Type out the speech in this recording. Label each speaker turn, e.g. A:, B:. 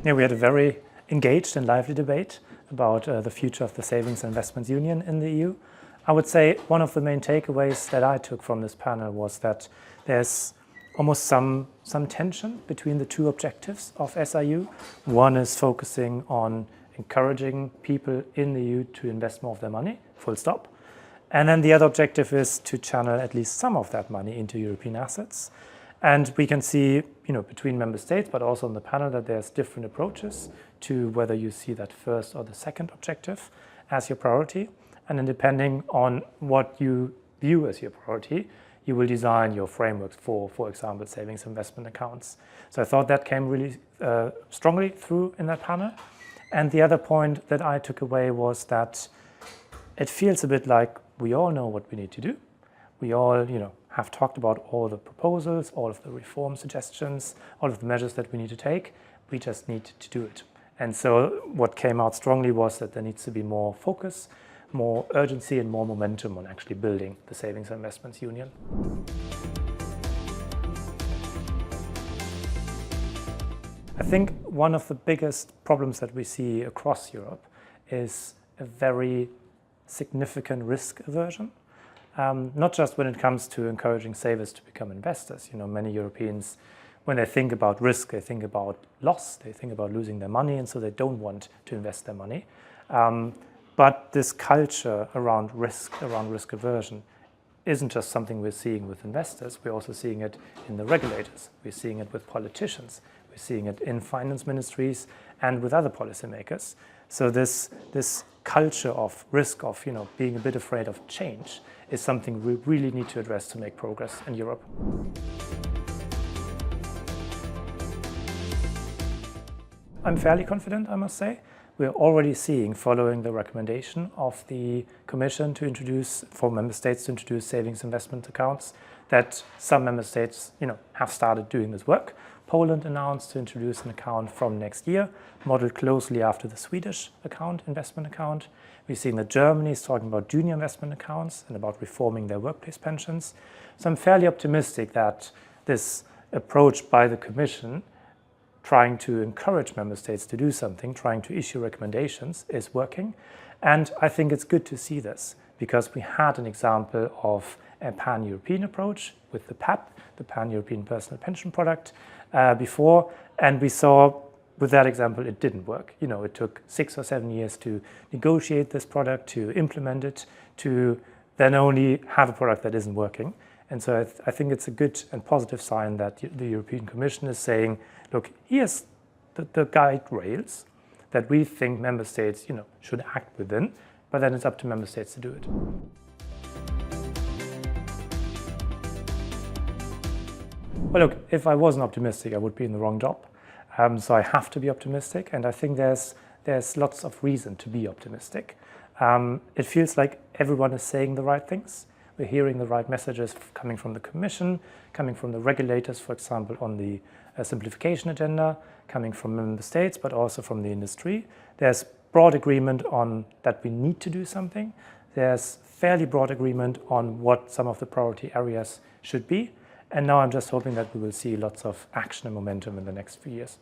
A: Yeah, we had a very engaged and lively debate about the future of the Savings and Investments Union in the EU. I would say one of the main takeaways that I took from this panel was that there's almost some tension between the two objectives of SIU. One is focusing on encouraging people in the EU to invest more of their money, full stop. And then the other objective is to channel at least some of that money into European assets. And we can see, between member states, but also on the panel, that there's different approaches to whether you see that first or the second objective as your priority. And then depending on what you view as your priority, you will design your frameworks for example, savings investment accounts. So I thought that came really strongly through in that panel. And the other point that I took away was that it feels a bit like we all know what we need to do. We all, have talked about all the proposals, all of the reform suggestions, all of the measures that we need to take. We just need to do it. And so what came out strongly was that there needs to be more focus, more urgency and more momentum on actually building the Savings and Investments Union. I think one of the biggest problems that we see across Europe is a very significant risk aversion. Not just when it comes to encouraging savers to become investors. Many Europeans, when they think about risk, they think about loss, they think about losing their money, and so they don't want to invest their money. But this culture around risk aversion, isn't just something we're seeing with investors, we're also seeing it in the regulators, we're seeing it with politicians, we're seeing it in finance ministries and with other policymakers. So this culture of risk, of being a bit afraid of change, is something we really need to address to make progress in Europe. I'm fairly confident, I must say. We're already seeing, following the recommendation of the Commission to introduce, for member states to introduce savings investment accounts, that some member states, have started doing this work. Poland announced to introduce an account from next year, modeled closely after the Swedish investment account. We've seen that Germany is talking about junior investment accounts and about reforming their workplace pensions. So I'm fairly optimistic that this approach by the Commission, trying to encourage member states to do something, trying to issue recommendations, is working. And I think it's good to see this, because we had an example of a pan-European approach with the PEP, the Pan-European Personal Pension Product, before, and we saw with that example it didn't work. It took 6 or 7 years to negotiate this product, to implement it, to then only have a product that isn't working. And so I think it's a good and positive sign that the European Commission is saying, look, here's the guide rails that we think member states should act within, but then it's up to member states to do it. Well, look, if I wasn't optimistic, I would be in the wrong job. So I have to be optimistic, and I think there's lots of reason to be optimistic. It feels like everyone is saying the right things. We're hearing the right messages coming from the Commission, coming from the regulators, for example, on the simplification agenda, coming from member states, but also from the industry. There's broad agreement on that we need to do something. There's fairly broad agreement on what some of the priority areas should be. And now I'm just hoping that we will see lots of action and momentum in the next few years.